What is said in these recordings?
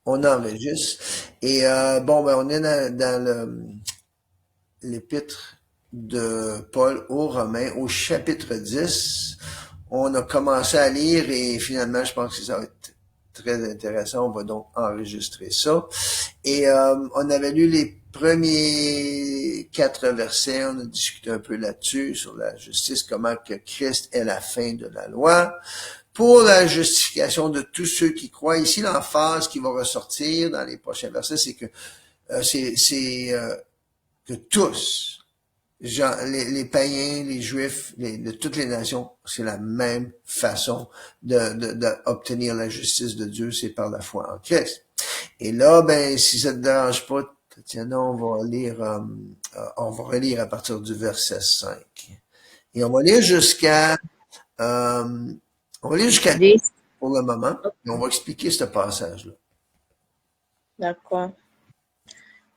On enregistre. Et bon, ben on est dans l'épître de Paul aux Romains, au chapitre 10. On a commencé à lire et finalement, je pense que ça va être très intéressant. On va donc enregistrer ça. Et on avait lu les premiers 4 versets. On a discuté un peu là-dessus, sur la justice, comment que Christ est la fin de la loi pour la justification de tous ceux qui croient. Ici, l'emphase qui va ressortir dans les prochains versets, c'est que que tous, genre, les païens, les juifs, de toutes les nations, c'est la même façon d'obtenir la justice de Dieu, c'est par la foi en Christ. Et là, ben, si ça te dérange pas, Tatiana, on va relire à partir du verset 5. Et euh, on va lire jusqu'à 10. pour le moment, et on va expliquer ce passage-là. D'accord.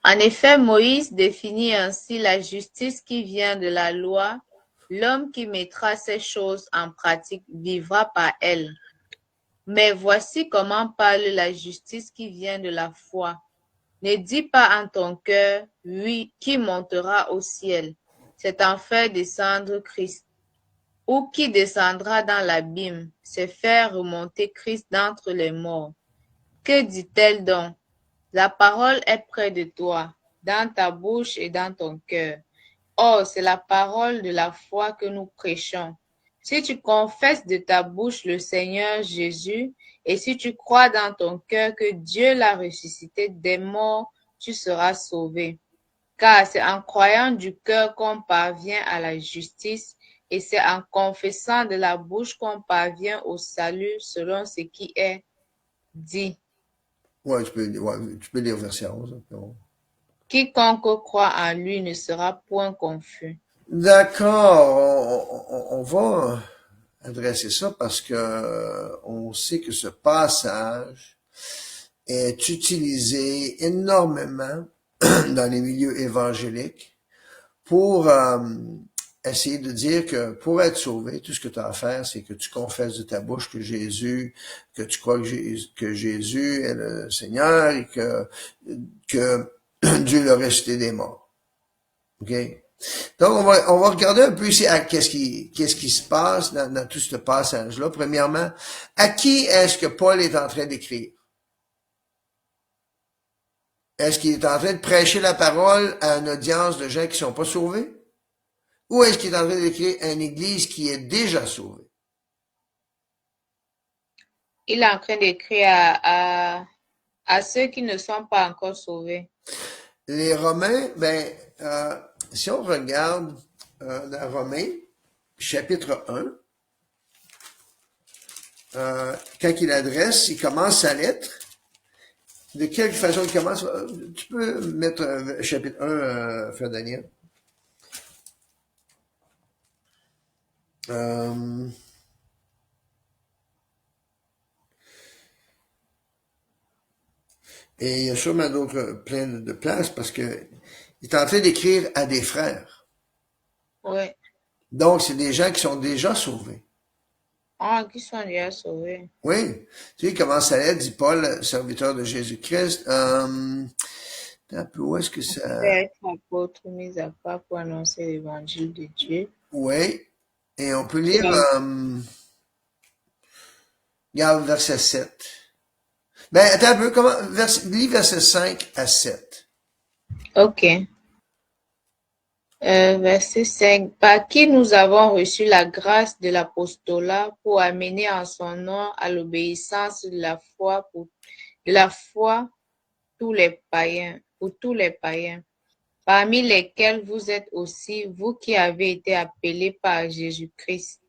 En effet, Moïse définit ainsi la justice qui vient de la loi. L'homme qui mettra ces choses en pratique vivra par elles. Mais voici comment parle la justice qui vient de la foi. Ne dis pas en ton cœur, oui, qui montera au ciel. C'est en faire descendre Christ. Ou qui descendra dans l'abîme, c'est faire remonter Christ d'entre les morts. Que dit-elle donc? La parole est près de toi, dans ta bouche et dans ton cœur. Or, c'est la parole de la foi que nous prêchons. Si tu confesses de ta bouche le Seigneur Jésus, et si tu crois dans ton cœur que Dieu l'a ressuscité des morts, tu seras sauvé. Car c'est en croyant du cœur qu'on parvient à la justice, et c'est en confessant de la bouche qu'on parvient au salut selon ce qui est dit. Ouais, tu peux lire verset 11. Quiconque croit en lui ne sera point confus. D'accord, on va adresser ça parce que on sait que ce passage est utilisé énormément dans les milieux évangéliques pour essayer de dire que pour être sauvé, tout ce que tu as à faire, c'est que tu confesses de ta bouche que tu crois que Jésus est le Seigneur et que Dieu l'a ressuscité des morts. OK? Donc, on va regarder un peu ici à qu'est-ce qui se passe dans tout ce passage-là. Premièrement, à qui est-ce que Paul est en train d'écrire? Est-ce qu'il est en train de prêcher la parole à une audience de gens qui sont pas sauvés? Ou est-ce qu'il est en train d'écrire à une église qui est déjà sauvée? Il est en train d'écrire à ceux qui ne sont pas encore sauvés. Les Romains, ben, si on regarde dans Romains, chapitre 1, quand il commence sa lettre. De quelle façon il commence? Tu peux mettre chapitre 1, Frère Daniel. Euh, et il y a sûrement d'autres plein de places parce que il est en train d'écrire à des frères. Oui. Donc, c'est des gens qui sont déjà sauvés. Ah, qui sont déjà sauvés. Oui. Tu sais, il commence sa lettre, dit Paul, serviteur de Jésus-Christ. Un peu, où est-ce que ça... Être apôtre mis à part pour annoncer l'évangile de Dieu. Oui. Et on peut lire, Qui regarde verset 7. Ben, attends un peu, lis verset 5 à 7. Ok. Verset 5. Par qui nous avons reçu la grâce de l'apostolat pour amener en son nom à l'obéissance de la foi tous les païens, pour tous les païens, parmi lesquels vous êtes aussi, vous qui avez été appelés par Jésus-Christ.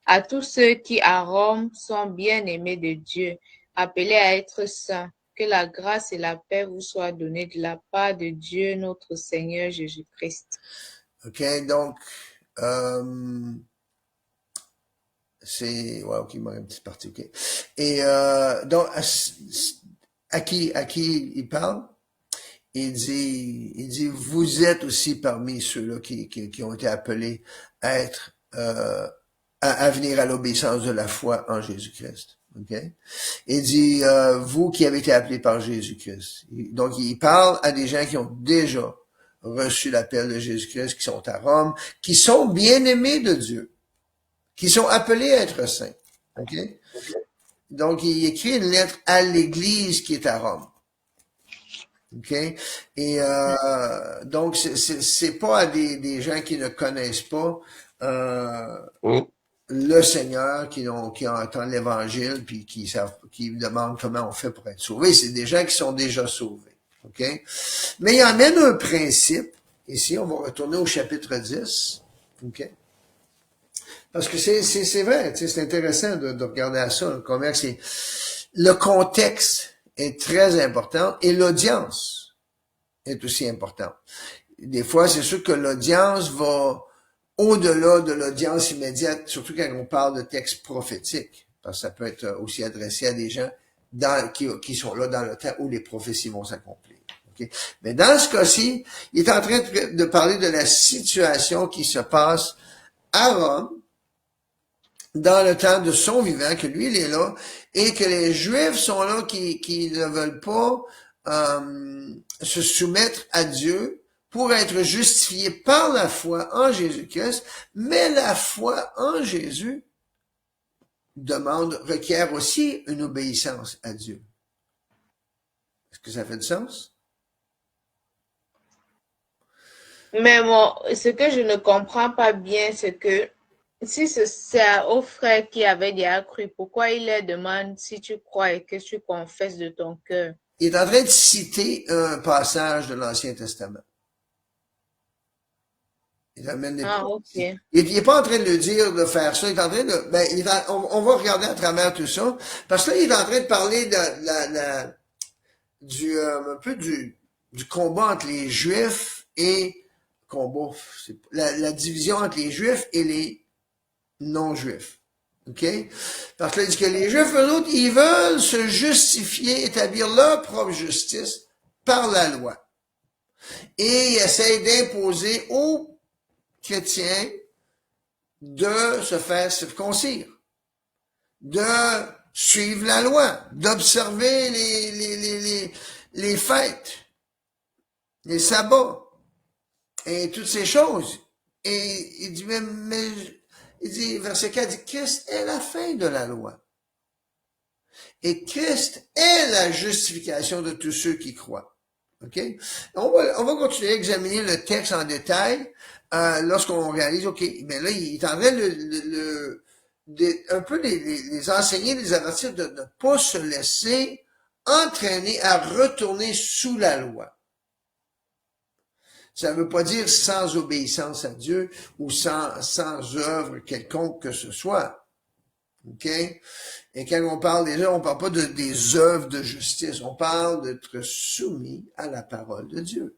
À tous ceux qui à Rome sont bien-aimés de Dieu, appelés à être saints, que la grâce et la paix vous soient données de la part de Dieu notre Seigneur Jésus-Christ. OK, donc, euh, c'est... Ouais, OK, il manque une petite partie, OK. Et donc, à qui il parle? Il dit, vous êtes aussi parmi ceux-là qui ont été appelés à être, à venir à l'obéissance de la foi en Jésus-Christ. OK? Il dit, vous qui avez été appelés par Jésus-Christ. Donc, il parle à des gens qui ont déjà reçu l'appel de Jésus-Christ, qui sont à Rome, qui sont bien-aimés de Dieu, qui sont appelés à être saints. OK? Donc, il écrit une lettre à l'Église qui est à Rome. OK? Et donc, c'est pas à des gens qui ne connaissent pas le Seigneur, qui entendent l'Évangile, puis qui demandent comment on fait pour être sauvé. C'est des gens qui sont déjà sauvés. OK? Mais il amène un principe. Ici, on va retourner au chapitre 10. OK? Parce que c'est vrai, c'est intéressant de regarder à ça, comment c'est. Le contexte est très important et l'audience est aussi importante. Des fois, c'est sûr que l'audience va au-delà de l'audience immédiate, surtout quand on parle de textes prophétiques, parce que ça peut être aussi adressé à des gens qui sont là dans le temps où les prophéties vont s'accomplir. Okay? Mais dans ce cas-ci, il est en train de parler de la situation qui se passe à Rome, dans le temps de son vivant, que lui, il est là, et que les Juifs sont là qui ne veulent pas se soumettre à Dieu pour être justifiés par la foi en Jésus-Christ, mais la foi en Jésus requiert aussi une obéissance à Dieu. Est-ce que ça fait du sens? Mais bon, ce que je ne comprends pas bien, c'est que si c'est au frère qui avait déjà cru, pourquoi il leur demande si tu crois et que tu confesses de ton cœur? Il est en train de citer un passage de l'Ancien Testament. Il amène des ok. Il n'est pas en train de le dire de faire ça. Il est en train de, on va regarder à travers tout ça. Parce que là, il est en train de parler un peu du combat entre les Juifs et la division entre les Juifs et les non-Juifs. OK? Parce que là, il dit que les Juifs, eux autres, ils veulent se justifier, établir leur propre justice par la loi. Et ils essayent d'imposer aux chrétiens de se faire circoncire, de suivre la loi, d'observer les fêtes, les sabbats, et toutes ces choses. Et il dit, il dit, verset 4, il dit, Christ est la fin de la loi. Et Christ est la justification de tous ceux qui croient. OK? On va continuer à examiner le texte en détail lorsqu'on réalise, OK, mais là, il est en train un peu les enseigner, les avertir de ne pas se laisser entraîner à retourner sous la loi. Ça ne veut pas dire sans obéissance à Dieu ou sans œuvre quelconque que ce soit. OK? Et quand on parle déjà, on parle pas des œuvres de justice. On parle d'être soumis à la parole de Dieu.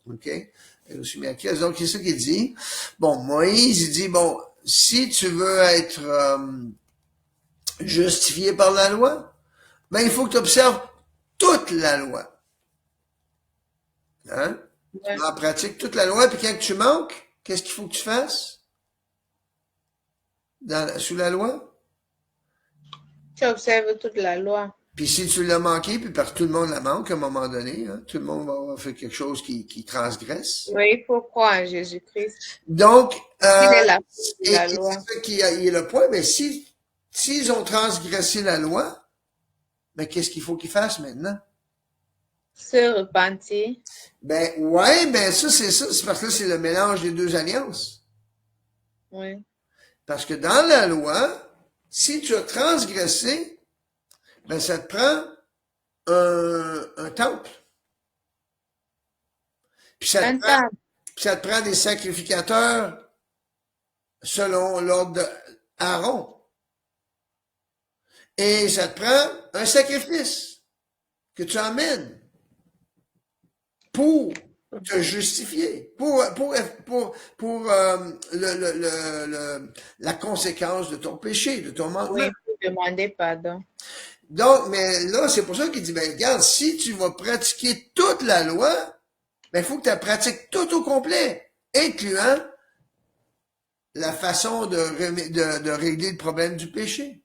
OK? Être soumis à Christ. Donc, c'est ça qu'il dit. Bon, Moïse, il dit, bon, si tu veux être justifié par la loi, ben, il faut que tu observes toute la loi. Hein? Ouais. Tu en pratiques toute la loi, puis quand tu manques, qu'est-ce qu'il faut que tu fasses? Sous la loi? Tu observes toute la loi. Puis si tu l'as manqué, puis parce que tout le monde la manque à un moment donné, hein, tout le monde va avoir fait quelque chose qui transgresse. Oui, il faut croire en Jésus-Christ. Donc, il est la loi. C'est ça qui est le point, mais s'ils ont transgressé la loi, ben qu'est-ce qu'il faut qu'ils fassent maintenant? Se repentir. Ben ouais, ben ça, c'est parce que là, c'est le mélange des deux alliances. Oui. Parce que dans la loi, si tu as transgressé, ben ça te prend un temple. Puis ça te prend des sacrificateurs selon l'ordre d'Aaron. Et ça te prend un sacrifice que tu emmènes pour te justifier, pour la conséquence de ton péché, de ton manquement. Oui, pour demander pardon. Donc, mais là, c'est pour ça qu'il dit, ben regarde, si tu vas pratiquer toute la loi, ben il faut que tu la pratiques tout au complet, incluant la façon de régler le problème du péché.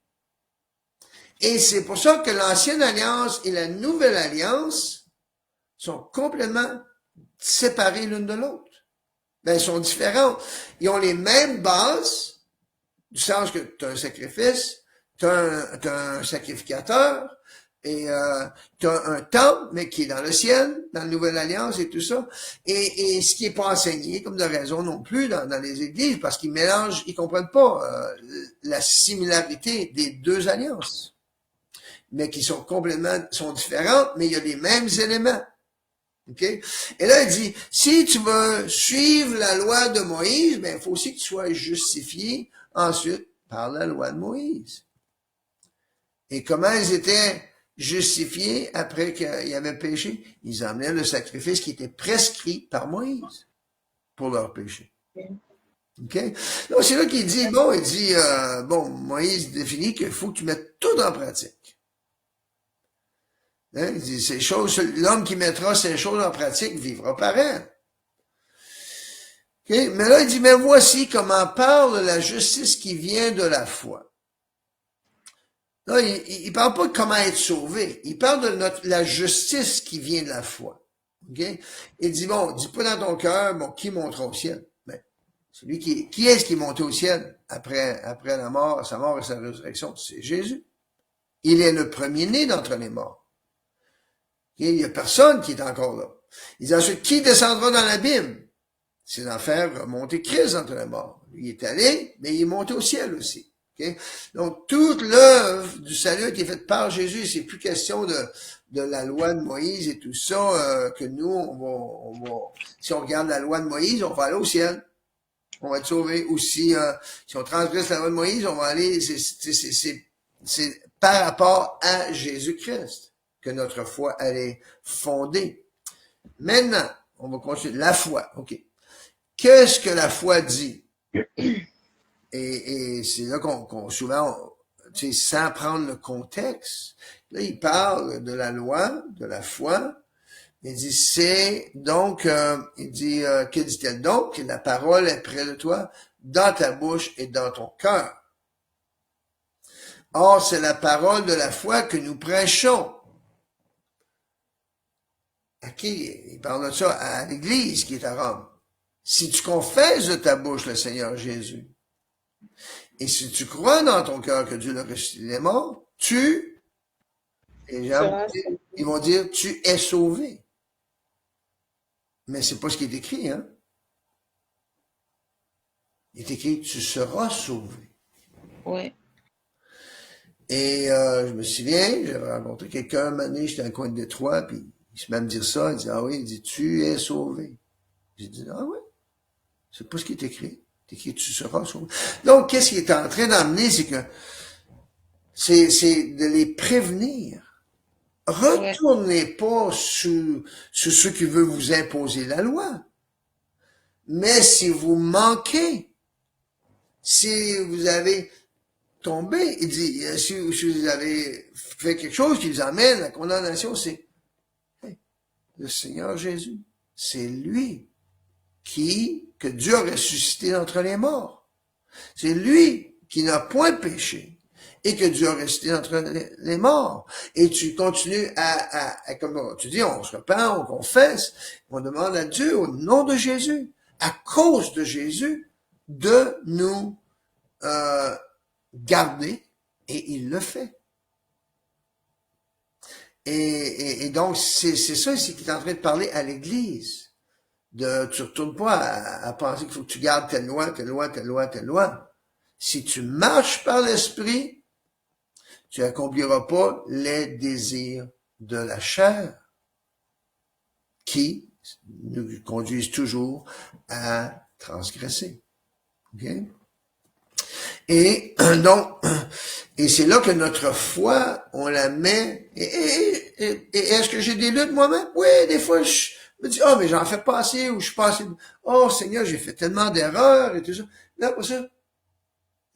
Et c'est pour ça que l'ancienne alliance et la nouvelle alliance sont complètement séparées l'une de l'autre. Ben, elles sont différentes. Ils ont les mêmes bases, du sens que tu as un sacrifice, tu as un sacrificateur, et tu as un temple, mais qui est dans le ciel, dans la Nouvelle Alliance et tout ça, et ce qui est pas enseigné comme de raison non plus dans les églises, parce qu'ils mélangent, ils comprennent pas la similarité des deux alliances, mais qui sont sont différentes, mais il y a les mêmes éléments. OK? Et là, il dit, si tu veux suivre la loi de Moïse, ben, il faut aussi que tu sois justifié ensuite par la loi de Moïse. Et comment ils étaient justifiés après qu'ils avaient péché? Ils amenaient le sacrifice qui était prescrit par Moïse pour leur péché. OK? Donc, c'est là qu'il dit, Moïse définit qu'il faut que tu mettes tout en pratique. Hein? Il dit, ces choses, l'homme qui mettra ces choses en pratique vivra par elles. Okay? Mais là, il dit, mais voici comment parle la justice qui vient de la foi. Là, il parle pas de comment être sauvé. Il parle de la justice qui vient de la foi. Okay? Il dit, dis pas dans ton cœur, qui montera au ciel? Ben, celui qui est-ce qui est monté au ciel après la mort, sa mort et sa résurrection? C'est Jésus. Il est le premier-né d'entre les morts. Il n'y a personne qui est encore là. Il dit ensuite, qui descendra dans l'abîme? C'est d'en faire remonter Christ entre les morts. Il est allé, mais il est monté au ciel aussi. Okay? Donc, toute l'œuvre du salut a été faite par Jésus. C'est plus question de la loi de Moïse et tout ça, que nous, on va, si on regarde la loi de Moïse, on va aller au ciel. On va être sauvé. Ou si on transgresse la loi de Moïse, on va aller, c'est par rapport à Jésus-Christ que notre foi, elle est fondée. Maintenant, on va continuer. La foi, OK. Qu'est-ce que la foi dit? Et c'est là qu'on souvent, sans prendre le contexte, là, il parle de la loi, de la foi. Il dit, que dit-elle donc? La parole est près de toi, dans ta bouche et dans ton cœur. Or, c'est la parole de la foi que nous prêchons. À qui? Il parle de ça à l'Église qui est à Rome. Si tu confesses de ta bouche le Seigneur Jésus, et si tu crois dans ton cœur que Dieu l'a ressuscité des morts, les gens ils vont dire, tu es sauvé. Mais c'est pas ce qui est écrit, hein? Il est écrit, tu seras sauvé. Oui. Et je me souviens, j'avais rencontré quelqu'un, un moment donné, j'étais dans le coin de Détroit, puis il se met à me dire ça, il dit, ah oui, il dit, tu es sauvé. J'ai dit, ah oui, c'est pas ce qui est écrit. C'est écrit, tu seras sauvé. Donc, qu'est-ce qu'il est en train d'amener, c'est que c'est de les prévenir. Retournez pas sur ceux qui veulent vous imposer la loi. Mais si vous manquez, si vous avez tombé, il dit, si vous avez fait quelque chose qui vous amène à la condamnation, c'est le Seigneur Jésus. C'est lui que Dieu a ressuscité d'entre les morts. C'est lui qui n'a point péché et que Dieu a ressuscité d'entre les morts. Et tu continues comme tu dis, on se repent, on confesse, on demande à Dieu au nom de Jésus, à cause de Jésus, de nous garder, et il le fait. Et donc, c'est ça ici qu'il est en train de parler à l'Église. Tu retournes pas à penser qu'il faut que tu gardes telle loi, telle loi, telle loi, telle loi. Si tu marches par l'Esprit, tu accompliras pas les désirs de la chair qui nous conduisent toujours à transgresser. Okay? Et donc, et c'est là que notre foi, on la met. Et est-ce que j'ai des luttes moi-même? Oui, des fois, je me dis, mais j'en fais pas assez, ou je suis pas assez. Oh Seigneur, j'ai fait tellement d'erreurs et tout ça. Là, pour ça,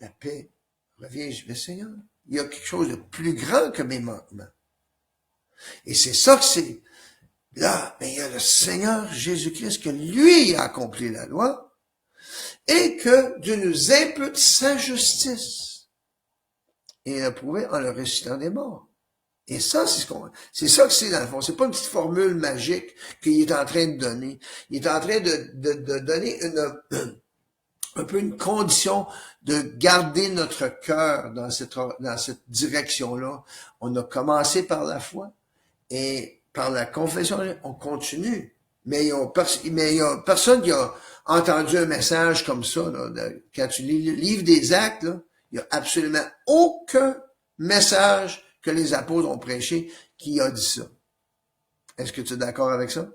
la paix revient. Je dis, Seigneur, il y a quelque chose de plus grand que mes manquements. Et c'est ça que c'est. Là, mais il y a le Seigneur Jésus-Christ que lui a accompli la loi. Et que Dieu nous impute sa justice. et l'a prouvé en le ressuscitant des morts. Et ça, c'est ça que c'est dans le fond. C'est pas une petite formule magique qu'il est en train de donner. Il est en train de donner un peu une condition de garder notre cœur dans cette direction-là. On a commencé par la foi et par la confession, on continue. Mais il y a personne qui a entendu un message comme ça. Là. Quand tu lis le livre des Actes, là, il y a absolument aucun message que les apôtres ont prêché qui a dit ça. Est-ce que tu es d'accord avec ça?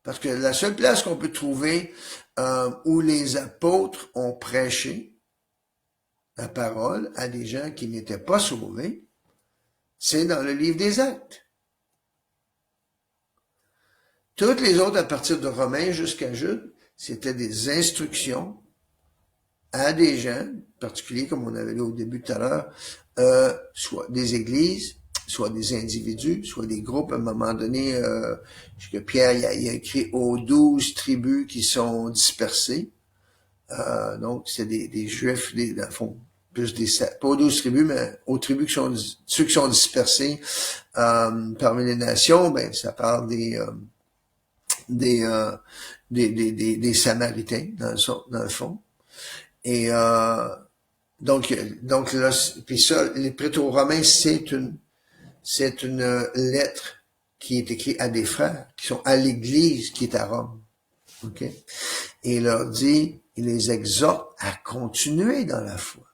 Parce que la seule place qu'on peut trouver où les apôtres ont prêché la parole à des gens qui n'étaient pas sauvés, c'est dans le livre des Actes. Toutes les autres, à partir de Romains jusqu'à Jude, c'était des instructions à des gens, particuliers comme on avait lu au début tout à l'heure, soit des églises, soit des individus, soit des groupes. À un moment donné, que Pierre il a écrit aux 12 tribus qui sont dispersées. Donc, c'est des Juifs, dans le fond, plus pas aux 12 tribus, mais aux tribus ceux qui sont dispersés parmi les nations. Ben, ça parle des Samaritains dans le fond. Et donc là, puis ça, l'Épître aux Romains, c'est une lettre qui est écrite à des frères qui sont à l'Église qui est à Rome. Ok. Et il leur dit, il les exhorte à continuer dans la foi,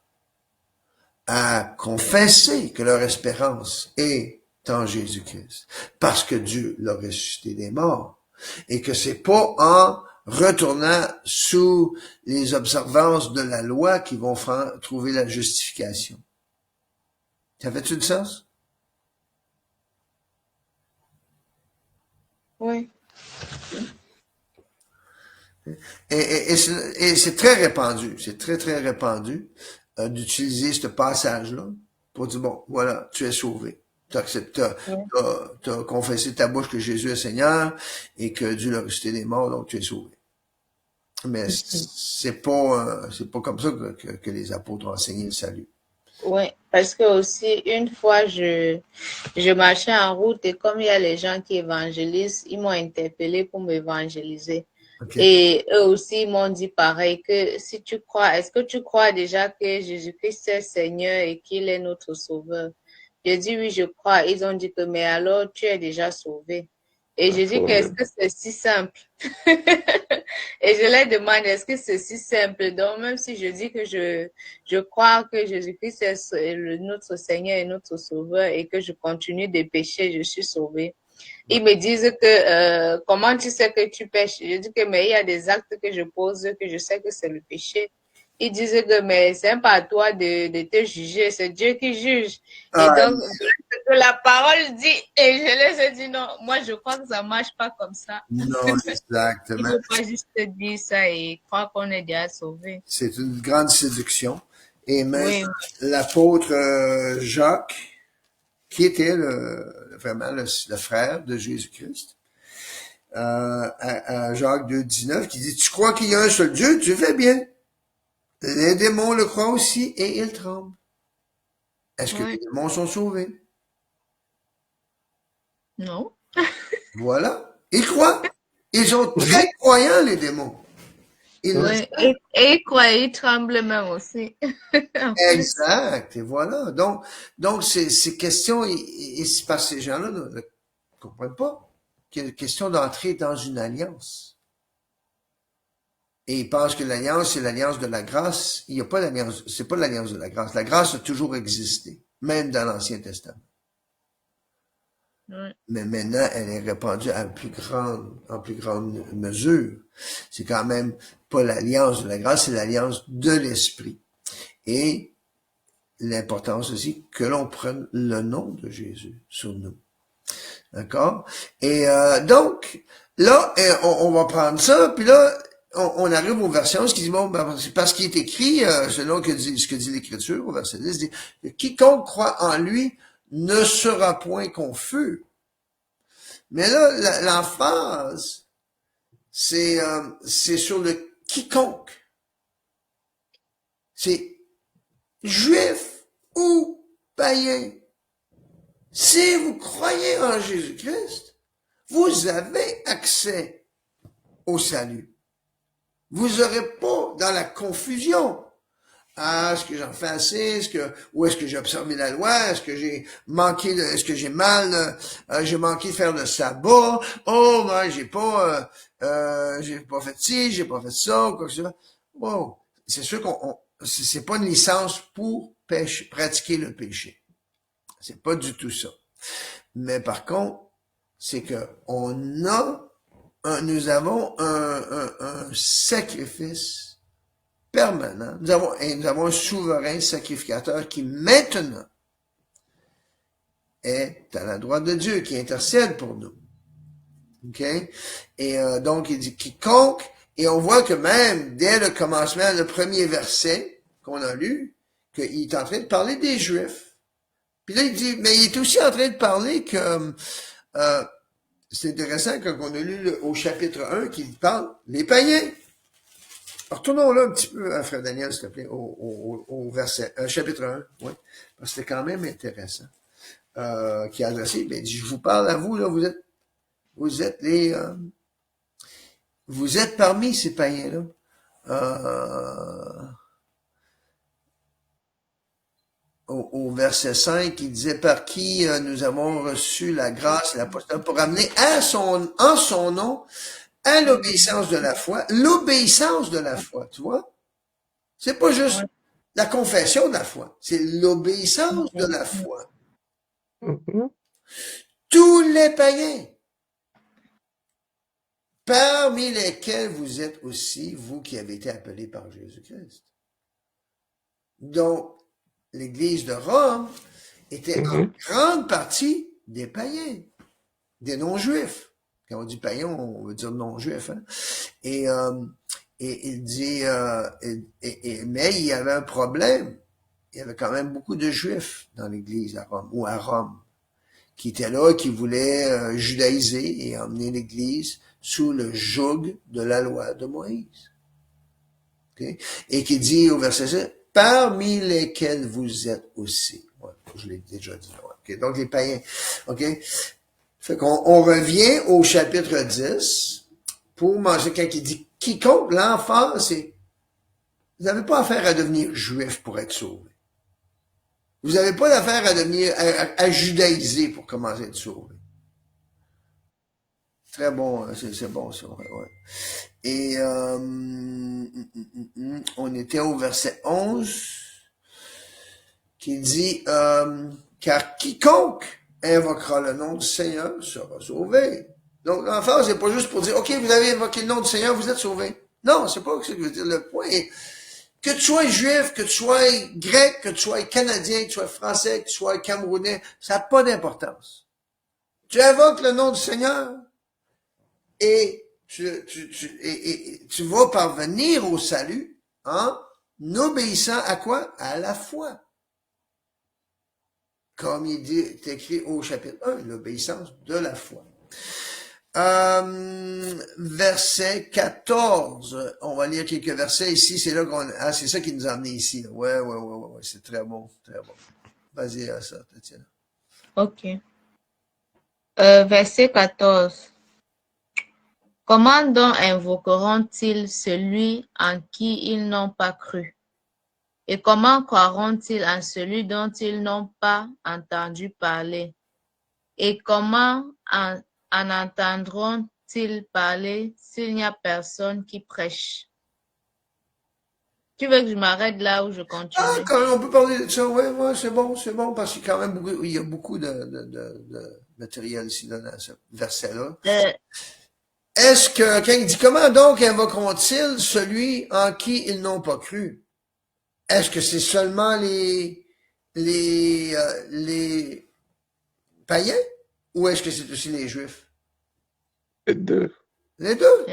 à confesser que leur espérance est en Jésus-Christ, parce que Dieu l'a ressuscité des morts, et que c'est pas en retournant sous les observances de la loi qu'ils vont trouver la justification. Ça fait-tu du sens? Oui. Et c'est très répandu, c'est très, très répandu d'utiliser ce passage-là pour dire, bon, voilà, tu es sauvé. Tu as confessé ta bouche que Jésus est Seigneur et que Dieu l'a ressuscité des morts, donc tu es sauvé. Mais c'est pas comme ça que les apôtres ont enseigné le salut. Oui, parce que aussi, une fois, je marchais en route et comme il y a les gens qui évangélisent, ils m'ont interpellé pour m'évangéliser. Okay. Et eux aussi ils m'ont dit pareil, que si tu crois, est-ce que tu crois déjà que Jésus-Christ est Seigneur et qu'il est notre Sauveur? J'ai dit oui, je crois. Ils ont dit que, mais alors tu es déjà sauvé. Et j'ai dit que est-ce que c'est si simple? Et je leur demande, est-ce que c'est si simple? Donc, même si je dis que je crois que Jésus-Christ est notre Seigneur et notre Sauveur et que je continue de pécher, je suis sauvé. Ils me disent que, comment tu sais que tu pêches? Je dis que, mais il y a des actes que je pose que je sais que c'est le péché. Ils disent que, mais c'est pas à toi de te juger, c'est Dieu qui juge. Et donc, ce que la parole dit, et je les ai dit non, moi je crois que ça marche pas comme ça. Non, exactement. Il ne faut pas juste dire ça et croire qu'on est déjà sauvé. C'est une grande séduction. Et même Oui. l'apôtre Jacques, qui était vraiment le frère de Jésus-Christ, à Jacques 2,19, qui dit, tu crois qu'il y a un seul Dieu, tu fais bien. Les démons le croient aussi et ils tremblent. Est-ce que les démons sont sauvés? Non. Voilà. Ils croient. Ils sont très croyants, les démons. Oui. Et ils croient, ils tremblent même aussi. Exact. Et voilà. Donc ces questions, et c'est parce que ces gens-là ne comprennent pas qu'il y a question d'entrer dans une alliance. Et ils pensent que l'alliance, c'est l'alliance de la grâce. Il n'y a pas d'alliance, c'est pas l'alliance de la grâce. La grâce a toujours existé, même dans l'Ancien Testament. Oui. Mais maintenant, elle est répandue en plus grande mesure. C'est quand même pas l'alliance de la grâce, c'est l'alliance de l'Esprit. Et l'importance aussi que l'on prenne le nom de Jésus sur nous. D'accord? Et donc, là, on va prendre ça, puis là, on arrive aux versions, ce qui dit, bon, ben, c'est parce qu'il est écrit, selon ce que dit l'Écriture, au verset 10, dit, quiconque croit en lui ne sera point confus. Mais là, l'emphase, c'est sur le quiconque. C'est juif ou païen. Si vous croyez en Jésus-Christ, vous avez accès au salut. Vous n'aurez pas dans la confusion. Ah, est-ce que j'en fais assez? Ou est-ce que j'ai observé la loi? Est-ce que j'ai manqué est-ce que j'ai j'ai manqué de faire le sabbat? Oh, ben, j'ai pas fait ci, j'ai pas fait ça, ou quoi que ce soit. Wow. C'est sûr c'est pas une licence pour pratiquer le péché. C'est pas du tout ça. Mais par contre, c'est que nous avons un sacrifice permanent. Nous avons un souverain sacrificateur qui maintenant est à la droite de Dieu, qui intercède pour nous. OK? Et donc, il dit quiconque, et on voit que même dès le commencement, le premier verset qu'on a lu, qu'il est en train de parler des Juifs. Puis là, il dit, mais il est aussi en train de parler que c'est intéressant quand on a lu au chapitre 1 qu'il parle les païens. Retournons là un petit peu à Frère Daniel, s'il te plaît, au verset, chapitre 1, oui, parce que c'est quand même intéressant, qui est adressé, ben, je vous parle à vous, là, vous êtes parmi ces païens-là, au verset 5, il disait par qui nous avons reçu la grâce et l'apostolat pour amener en son nom à l'obéissance de la foi, tu vois? C'est pas juste la confession de la foi, c'est l'obéissance de la foi. Tous les païens, parmi lesquels vous êtes aussi, vous qui avez été appelés par Jésus-Christ. Donc, l'Église de Rome était en grande partie des païens, des non-juifs. Quand on dit païens, on veut dire non-juifs. Hein? Et il dit, mais il y avait un problème. Il y avait quand même beaucoup de Juifs dans l'Église à Rome, ou à Rome, qui étaient là, qui voulaient judaïser et emmener l'Église sous le joug de la loi de Moïse. Okay? Et qui dit au verset 7, parmi lesquels vous êtes aussi. Ouais, je l'ai déjà dit. Ouais. Okay? Donc les païens. OK? Fait qu'on revient au chapitre 10 pour manger quand il dit quiconque, l'enfant, c'est vous n'avez pas affaire à devenir juif pour être sauvé. Vous n'avez pas d'affaire à devenir à judaïser pour commencer à être sauvé. Très bon, c'est bon ça, ouais. Et on était au verset 11 qui dit car quiconque invoquera le nom du Seigneur sera sauvé. Donc l'enfant, c'est pas juste pour dire OK, vous avez invoqué le nom du Seigneur, vous êtes sauvé. Non, c'est pas ce que je veux dire. Le point est que tu sois juif, que tu sois grec, que tu sois canadien, que tu sois français, que tu sois camerounais, ça n'a pas d'importance. Tu invoques le nom du Seigneur et tu vas parvenir au salut en obéissant à quoi? À la foi. Comme il dit, c'est écrit au chapitre 1, l'obéissance de la foi. Verset 14. On va lire quelques versets ici. C'est là c'est ça qui nous a amené ici. Ouais. C'est très bon, très bon. Vas-y à ça, Tatiana. OK. Verset 14. Comment donc invoqueront-ils celui en qui ils n'ont pas cru? Et comment croiront-ils en celui dont ils n'ont pas entendu parler? Et comment en entendront-ils parler s'il n'y a personne qui prêche? Tu veux que je m'arrête là ou je continue? Ah, quand même, on peut parler de ça. Ouais, c'est bon, parce qu'il y a quand même il y a beaucoup de matériel ici, là, dans ce verset-là. Est-ce que, quand il dit, comment donc invoqueront-ils celui en qui ils n'ont pas cru? Est-ce que c'est seulement les païens? Ou est-ce que c'est aussi les juifs? Les deux. Les deux.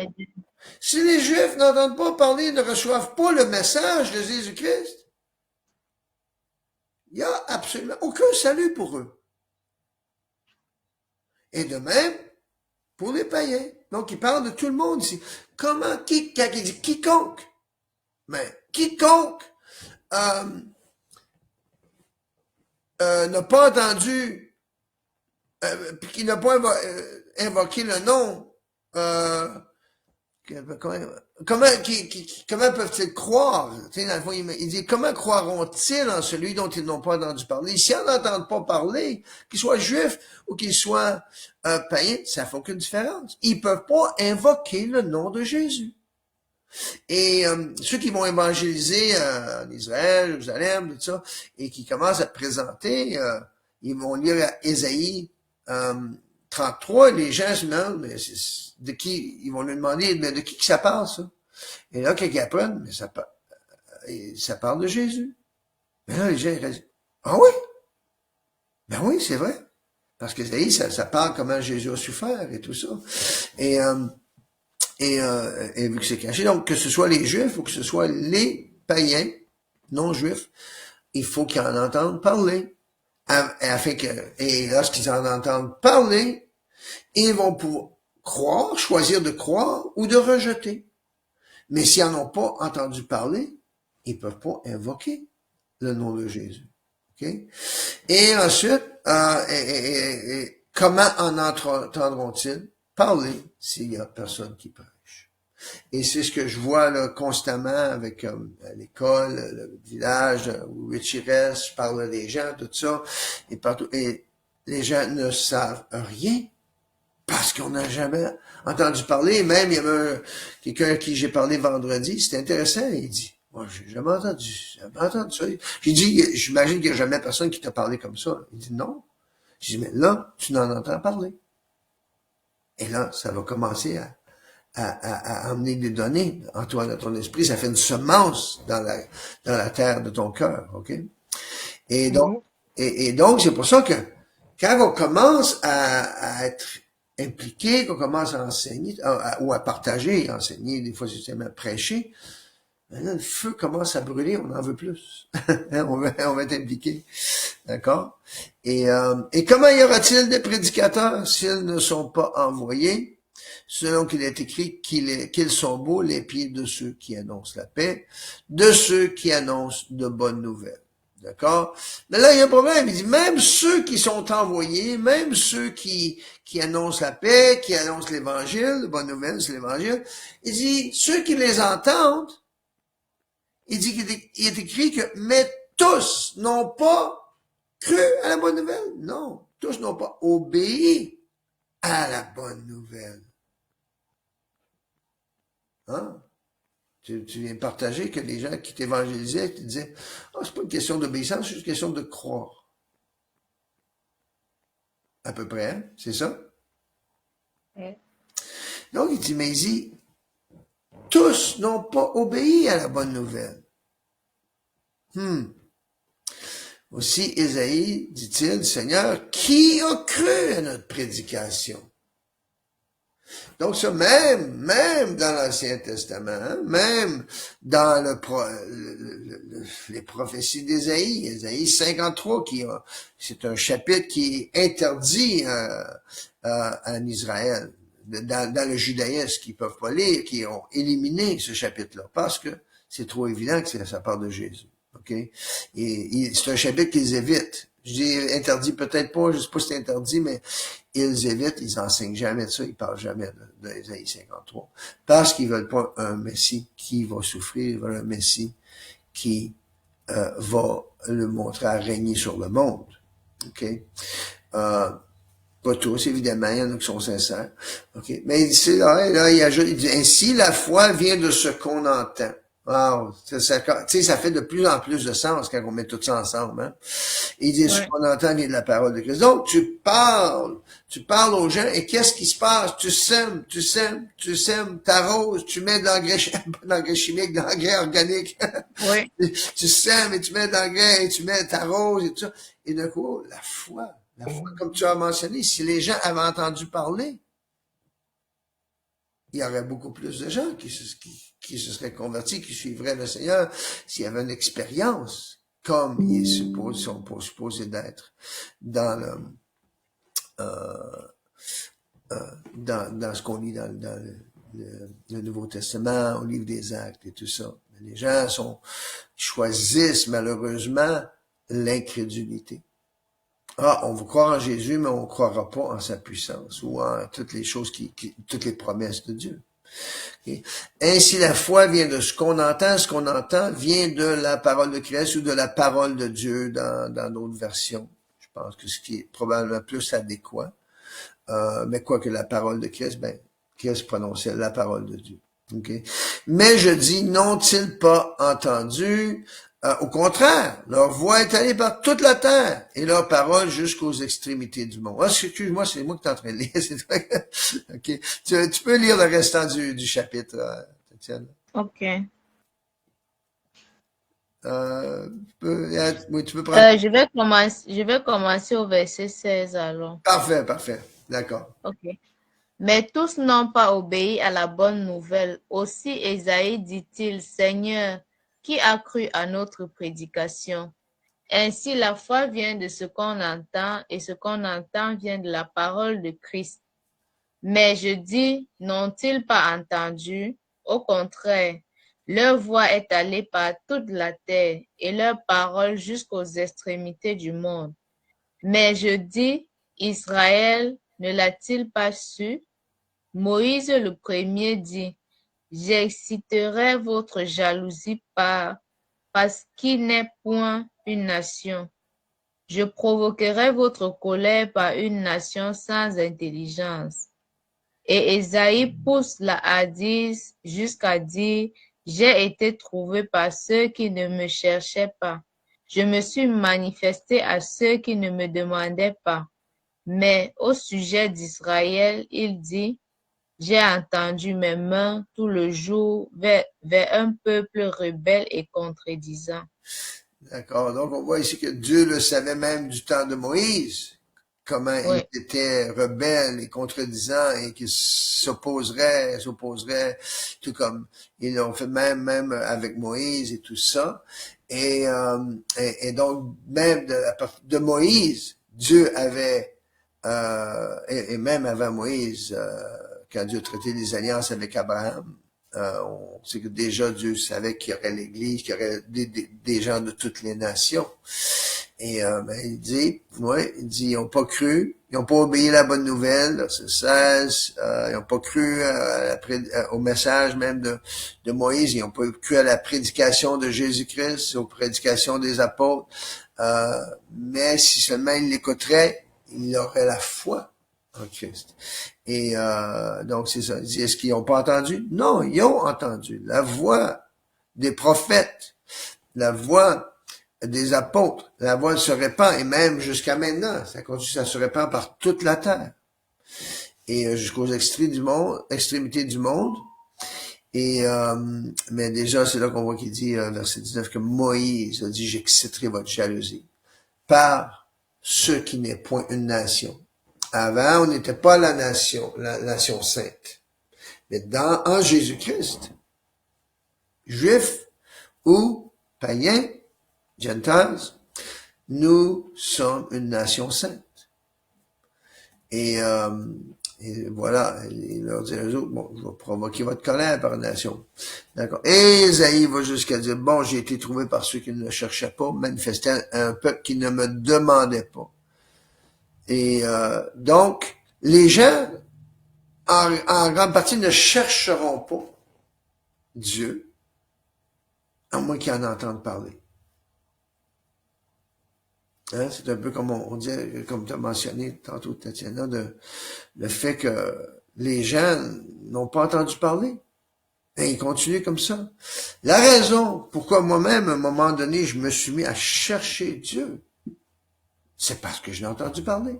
Si les juifs n'entendent pas parler, ne reçoivent pas le message de Jésus-Christ, il n'y a absolument aucun salut pour eux. Et de même, pour les païens. Donc, il parle de tout le monde ici. Quand il dit quiconque, mais quiconque n'a pas entendu, puis qui n'a pas invoqué le nom, comment peuvent-ils croire? Tu sais, dans le fond, il dit, comment croiront-ils en celui dont ils n'ont pas entendu parler? S'ils n'en entendent pas parler, qu'ils soient juifs ou qu'ils soient païens, ça fait aucune différence. Ils peuvent pas invoquer le nom de Jésus. Et ceux qui vont évangéliser en Israël, Jérusalem, tout ça, et qui commencent à présenter, ils vont lire Ésaïe 33, les gens se demandent, mais de qui, ils vont lui demander, mais de qui ça parle, ça? Et là, quand ils apprennent, mais ça parle de Jésus. Mais là, les gens, ils disent, ah oui? Ben oui, c'est vrai. Parce qu'Ésaïe, ça parle comment Jésus a souffert et tout ça. Et vu que c'est caché, donc que ce soit les Juifs ou que ce soit les païens non juifs, il faut qu'ils en entendent parler. Afin que, et lorsqu'ils en entendent parler, ils vont pouvoir croire, choisir de croire ou de rejeter. Mais s'ils n'en ont pas entendu parler, ils peuvent pas invoquer le nom de Jésus. Okay? Et ensuite, comment en entendront-ils parler s'il y a personne qui prêche? Et c'est ce que je vois là, constamment avec à l'école, le village où Richie reste, je parle des gens, tout ça, et partout. Et les gens ne savent rien parce qu'on n'a jamais entendu parler. Même il y avait quelqu'un à qui j'ai parlé vendredi, c'était intéressant, il dit, moi j'ai jamais entendu ça. J'ai dit, j'imagine qu'il n'y a jamais personne qui t'a parlé comme ça. Il dit non. J'ai dit, mais là, tu n'en entends parler. Et là, ça va commencer à amener des données en toi, dans ton esprit. Ça fait une semence dans la terre de ton cœur, ok? Et donc, c'est pour ça que quand on commence à être impliqué, qu'on commence à enseigner, ou à partager, enseigner, des fois c'est même prêcher, là, le feu commence à brûler, on en veut plus. on va être impliqué. D'accord? Et comment y aura-t-il des prédicateurs s'ils ne sont pas envoyés? Selon qu'il est écrit qu'ils sont beaux les pieds de ceux qui annoncent la paix, de ceux qui annoncent de bonnes nouvelles. D'accord? Mais là, il y a un problème. Il dit, même ceux qui sont envoyés, même ceux qui annoncent la paix, qui annoncent l'évangile, de bonnes nouvelles, c'est l'évangile, il dit, ceux qui les entendent, il dit qu'il est écrit que, mais tous n'ont pas cru à la bonne nouvelle. Non. Tous n'ont pas obéi à la bonne nouvelle. Hein? Tu viens partager que les gens qui t'évangélisaient, qui disaient, oh, c'est pas une question d'obéissance, c'est une question de croire. À peu près, hein? C'est ça? Oui. Donc, il dit, mais il dit, tous n'ont pas obéi à la bonne nouvelle. Aussi, Ésaïe, dit-il, Seigneur, qui a cru à notre prédication? Donc ça, même dans l'Ancien Testament, hein, même dans les prophéties d'Ésaïe, Ésaïe 53, c'est un chapitre qui est interdit en Israël, dans le judaïsme, qui peuvent pas lire, qui ont éliminé ce chapitre-là, parce que c'est trop évident que ça parle de Jésus. OK? Et c'est un chapitre qu'ils évitent. Je dis interdit peut-être pas, je sais pas si c'est interdit, mais ils évitent, ils enseignent jamais de ça, ils parlent jamais d'Ésaïe 53. Parce qu'ils veulent pas un Messie qui va souffrir, ils veulent un Messie qui va le montrer à régner sur le monde. OK? Pas tous, évidemment, il y en a qui sont sincères. OK? Mais là, il ajoute, il dit, ainsi la foi vient de ce qu'on entend. Wow, ça fait de plus en plus de sens quand on met tout ça ensemble. Hein? Il dit, ce qu'on entend vient de la parole de Christ. Donc, tu parles aux gens, et qu'est-ce qui se passe? Tu sèmes, t'arroses, tu mets de l'engrais chimique, de l'engrais organique. Oui. Tu sèmes et tu mets de l'engrais et tu mets t'arroses et tout ça. Et d'un coup, la foi, comme tu as mentionné, si les gens avaient entendu parler, il y aurait beaucoup plus de gens qui se seraient convertis, qui suivraient le Seigneur, s'il y avait une expérience, comme ils sont supposés d'être dans dans ce qu'on lit dans le Nouveau Testament, au livre des Actes et tout ça. Les gens choisissent malheureusement l'incrédulité. Ah, on va croire en Jésus, mais on ne croira pas en sa puissance ou en toutes les choses toutes les promesses de Dieu. Okay. Ainsi, la foi vient de ce qu'on entend vient de la parole de Christ ou de la parole de Dieu dans d'autres versions. Je pense que ce qui est probablement plus adéquat. Mais quoi que la parole de Christ, Christ prononçait la parole de Dieu. Okay. Mais je dis, n'ont-ils pas entendu? Au contraire, leur voix est allée par toute la terre et leur parole jusqu'aux extrémités du monde. Ah, excuse-moi, c'est moi qui t'es en train de lire. C'est toi. Okay. Tu peux lire le restant du chapitre, Tatiana. Ok. Tu peux prendre. Je vais commencer au verset 16 alors. Parfait. D'accord. Ok. Mais tous n'ont pas obéi à la bonne nouvelle. Aussi Ésaïe dit-il, Seigneur, qui a cru à notre prédication? Ainsi la foi vient de ce qu'on entend et ce qu'on entend vient de la parole de Christ. Mais je dis, n'ont-ils pas entendu? Au contraire, leur voix est allée par toute la terre et leur parole jusqu'aux extrémités du monde. Mais je dis, Israël ne l'a-t-il pas su? Moïse le premier dit, j'exciterai votre jalousie parce qu'il n'est point une nation. Je provoquerai votre colère par une nation sans intelligence. Et Ésaïe pousse la hardise jusqu'à dire, j'ai été trouvé par ceux qui ne me cherchaient pas. Je me suis manifesté à ceux qui ne me demandaient pas. Mais au sujet d'Israël, il dit, j'ai entendu mes mains tout le jour vers un peuple rebelle et contredisant. D'accord. Donc, on voit ici que Dieu le savait même du temps de Moïse, comment Oui. il était rebelle et contredisant et qu'il s'opposerait, tout comme ils l'ont fait même avec Moïse et tout ça. Et donc, même de Moïse, Dieu avait, et même avant Moïse, quand Dieu traitait des alliances avec Abraham, on sait que déjà Dieu savait qu'il y aurait l'Église, qu'il y aurait des gens de toutes les nations. Et il dit, ils n'ont pas cru, ils n'ont pas obéi à la bonne nouvelle, verset 16, ils n'ont pas cru au message même de Moïse, ils n'ont pas cru à la prédication de Jésus-Christ, aux prédications des apôtres, mais si seulement ils l'écouteraient, ils auraient la foi en Christ. Et donc c'est ça. Il dit, est-ce qu'ils n'ont pas entendu? Non, ils ont entendu. La voix des prophètes, la voix des apôtres, la voix se répand, et même jusqu'à maintenant, ça continue, ça se répand par toute la terre. Et jusqu'aux extrémités du monde. Et mais déjà, c'est là qu'on voit qu'il dit, verset 19, que Moïse a dit, j'exciterai votre jalousie par ce qui n'est point une nation. Avant, on n'était pas la nation sainte. Mais en Jésus-Christ, juifs ou païens, Gentiles, nous sommes une nation sainte. Et voilà, il leur dit aux autres, bon, je vais provoquer votre colère par la nation. D'accord. Et Ésaïe va jusqu'à dire, bon, j'ai été trouvé par ceux qui ne me cherchaient pas, manifestant un peuple qui ne me demandait pas. Et donc, les gens, en grande partie, ne chercheront pas Dieu, à moins qu'ils en entendent parler. Hein, c'est un peu comme on dit, comme tu as mentionné tantôt, Tatiana, le fait que les gens n'ont pas entendu parler. Et ils continuent comme ça. La raison pourquoi moi-même, à un moment donné, je me suis mis à chercher Dieu, c'est parce que je l'ai entendu parler.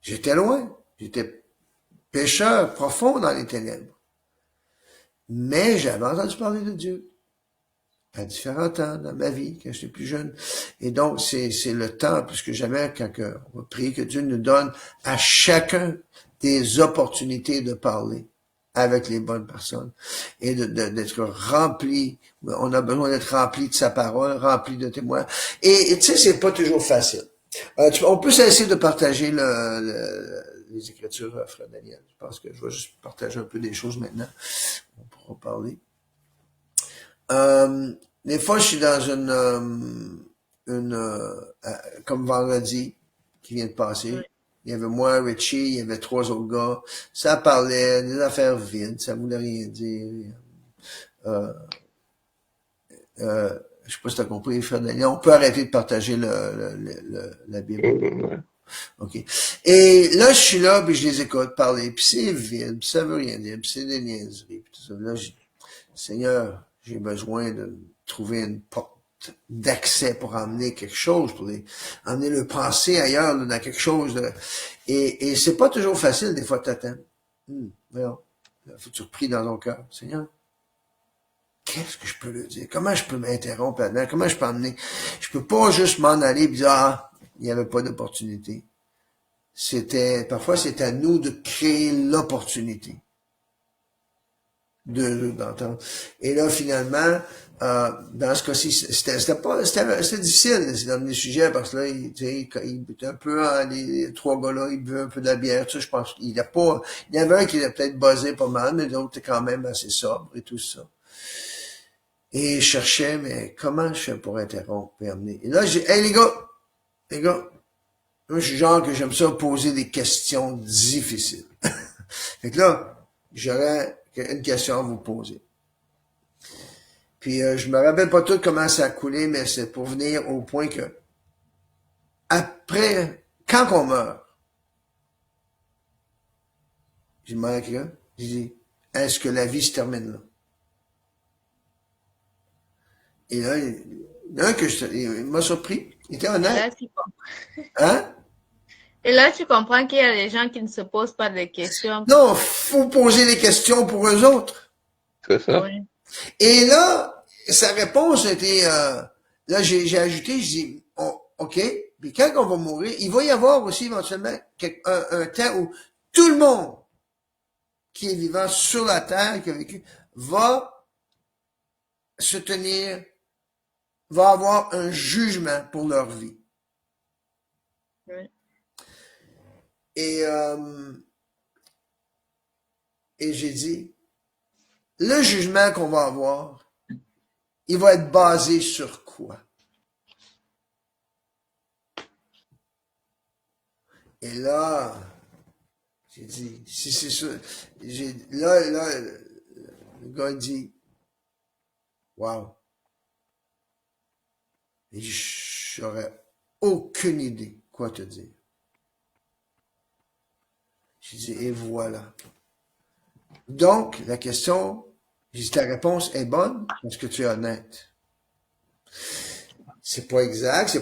J'étais loin. J'étais pécheur profond dans les ténèbres. Mais j'avais entendu parler de Dieu à différents temps dans ma vie, quand j'étais plus jeune. Et donc, c'est le temps, puisque jamais, quand on va prier que Dieu nous donne à chacun des opportunités de parler avec les bonnes personnes et d'être rempli. On a besoin d'être rempli de sa parole, rempli de témoins. Et tu sais, c'est pas toujours facile. On peut essayer de partager les Écritures, frère Daniel. Je pense que je vais juste partager un peu des choses maintenant. On pourra parler. Des fois, je suis dans comme vendredi, qui vient de Oui. passer. Il y avait moi, Richie, il y avait 3 autres gars. Ça parlait des affaires vides, ça voulait rien dire. Euh, je sais pas si t'as compris, frère Daniel. On peut arrêter de partager la Bible. Ouais. OK. Et là, je suis là, puis je les écoute parler, puis c'est vide, puis ça veut rien dire, puis c'est des niaiseries, puis tout ça. Là, Seigneur, j'ai besoin de trouver une porte d'accès pour amener quelque chose, amener le pensée ailleurs, là, dans quelque chose. Et c'est pas toujours facile, des fois, t'attends. Voyons. Faut que tu repries dans ton cœur. Seigneur, qu'est-ce que je peux lui dire? Comment je peux m'interrompre là-dedans? Comment je peux amener? Je peux pas juste m'en aller et dire, ah, il n'y avait pas d'opportunité. Parfois, c'est à nous de créer l'opportunité d'entendre. Et là, finalement, dans ce cas-ci, c'était difficile d'amener le sujet parce que là, il était un peu, les 3 gars-là, ils buvaient un peu de la bière, tout ça, je pense qu'il il y avait un qui était peut-être buzzé pas mal, mais l'autre était quand même assez sobre et tout ça. Et je cherchais, mais comment je fais pour interrompre et amener? Et là, hey les gars, moi, je suis genre que j'aime ça poser des questions difficiles. Fait que là, j'aurais une question à vous poser. Puis je me rappelle pas tout comment ça a coulé, mais c'est pour venir au point que après, quand on meurt, j'ai demandé à quelqu'un, j'ai dit, est-ce que la vie se termine là? Et là, il y en a un il m'a surpris, il était Et honnête. là, tu comprends. Hein? Et là, tu comprends qu'il y a des gens qui ne se posent pas de questions. Non, faut poser les questions pour eux autres. C'est ça. Oui. Et là, sa réponse était, là, j'ai ajouté, je dis, OK, puis quand on va mourir, il va y avoir aussi éventuellement un temps où tout le monde qui est vivant sur la terre, qui a vécu, va se tenir, va avoir un jugement pour leur vie. Oui. Et, et j'ai dit, le jugement qu'on va avoir, il va être basé sur quoi? Et là, j'ai dit, si c'est ça, là, le gars dit, wow, et j'aurais aucune idée quoi te dire. J'ai dit, et voilà. Donc, la question, j'ai dit, ta réponse est bonne parce que tu es honnête. C'est pas exact, ça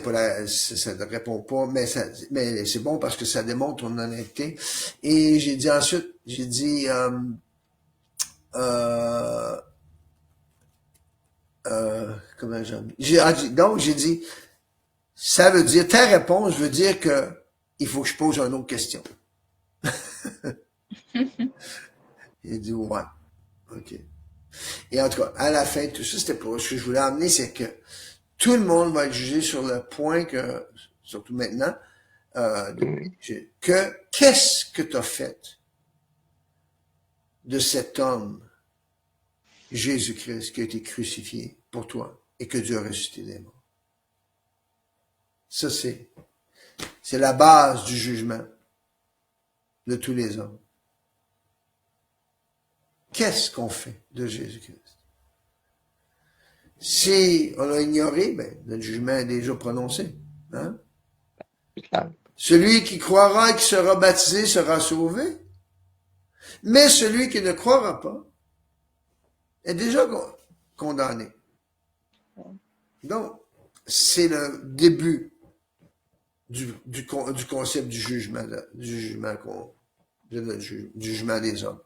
ne répond pas, mais c'est bon parce que ça démontre ton honnêteté. Et j'ai dit ensuite, j'ai dit, euh, comment donc j'ai dit, ça veut dire, ta réponse veut dire que il faut que je pose une autre question. Il a dit, ouais, ok. Et en tout cas, à la fin, tout ça, c'était pour ce que je voulais amener, c'est que tout le monde va être jugé sur le point que, surtout maintenant, que qu'est-ce que tu as fait de cet homme, Jésus-Christ, qui a été crucifié pour toi et que Dieu a ressuscité des morts. Ça, c'est la base du jugement de tous les hommes. Qu'est-ce qu'on fait de Jésus-Christ? Si on l'a ignoré, ben, le jugement est déjà prononcé. Hein? Celui qui croira et qui sera baptisé sera sauvé. Mais celui qui ne croira pas est déjà condamné. Donc, c'est le début du concept du jugement du jugement des hommes.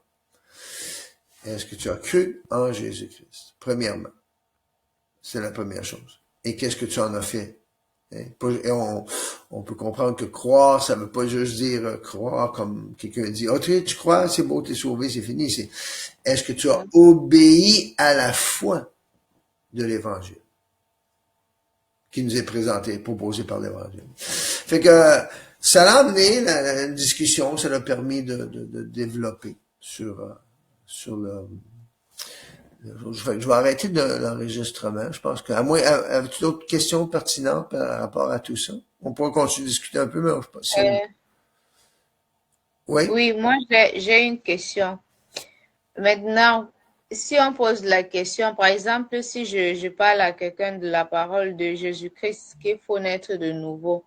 Est-ce que tu as cru en Jésus-Christ? Premièrement. C'est la première chose. Et qu'est-ce que tu en as fait? Et on peut comprendre que croire, ça veut pas juste dire croire comme quelqu'un dit, oh, tu crois, c'est beau, t'es sauvé, c'est fini. Est-ce que tu as obéi à la foi de l'Évangile qui nous est présenté, proposé par l'Évangile? Fait que ça l'a amené la discussion, ça l'a permis de développer sur Je vais arrêter l'enregistrement. Je pense que, à moins, as-tu d'autres questions pertinentes par rapport à tout ça? On pourra continuer de discuter un peu, mais je pense que Euh, oui? oui, moi j'ai une question. Maintenant, si on pose la question, par exemple, si je parle à quelqu'un de la parole de Jésus-Christ, qu'il faut naître de nouveau,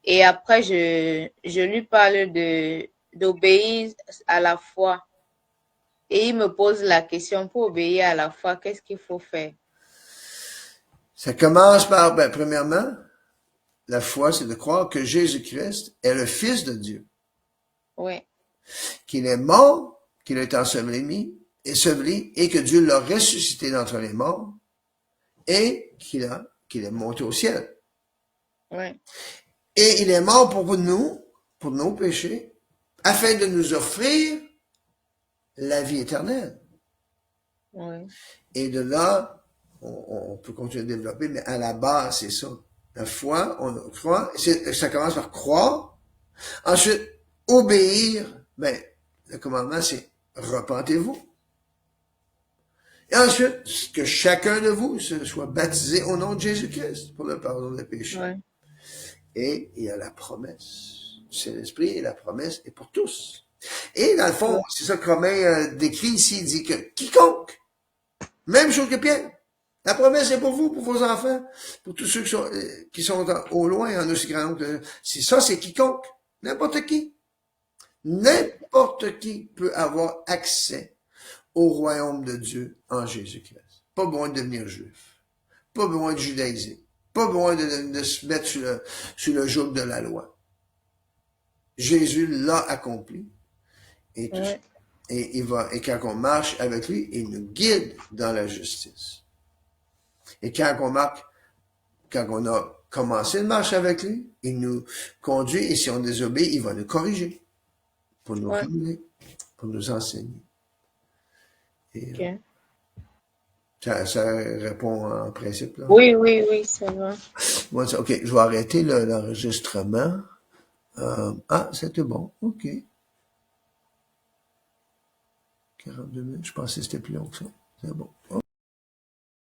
et après je lui parle d'obéir à la foi, et il me pose la question pour obéir à la foi, qu'est-ce qu'il faut faire? Ça commence par, ben, premièrement, la foi, c'est de croire que Jésus-Christ est le Fils de Dieu, Oui, qu'il est mort, qu'il est enseveli, et que Dieu l'a ressuscité d'entre les morts, et qu'il est monté au ciel. oui, Et il est mort pour nous, pour nos péchés, afin de nous offrir la vie éternelle. oui, Et de là, on peut continuer à développer, mais à la base, c'est ça. La foi, on croit, ça commence par croire. Ensuite, obéir, ben, le commandement, c'est repentez-vous. Et ensuite, que chacun de vous soit baptisé au nom de Jésus-Christ pour le pardon des péchés. oui, Et il y a la promesse. C'est l'esprit et la promesse est pour tous. Et dans le fond, oui, c'est ça que Romain décrit ici, il dit que quiconque, même chose que Pierre, la promesse est pour vous, pour vos enfants, pour tous ceux qui sont au loin, en aussi grand nombre. C'est ça, c'est quiconque. N'importe qui. N'importe qui peut avoir accès au royaume de Dieu en Jésus-Christ. Pas besoin de devenir juif. Pas besoin de judaïser. Pas besoin de se mettre sur le joug de la loi. Jésus l'a accompli. Et, tout, oui, et quand on marche avec lui, il nous guide dans la justice. Et quand on a commencé de marcher avec lui, il nous conduit et si on désobéit, il va nous corriger pour nous oui, ramener, pour nous enseigner. Et ok. ça répond en principe, là. Oui, oui, oui, c'est vrai. Moi, OK, je vais arrêter l'enregistrement. C'était bon. OK. 42 minutes, je pensais que c'était plus long que ça. C'est bon. OK.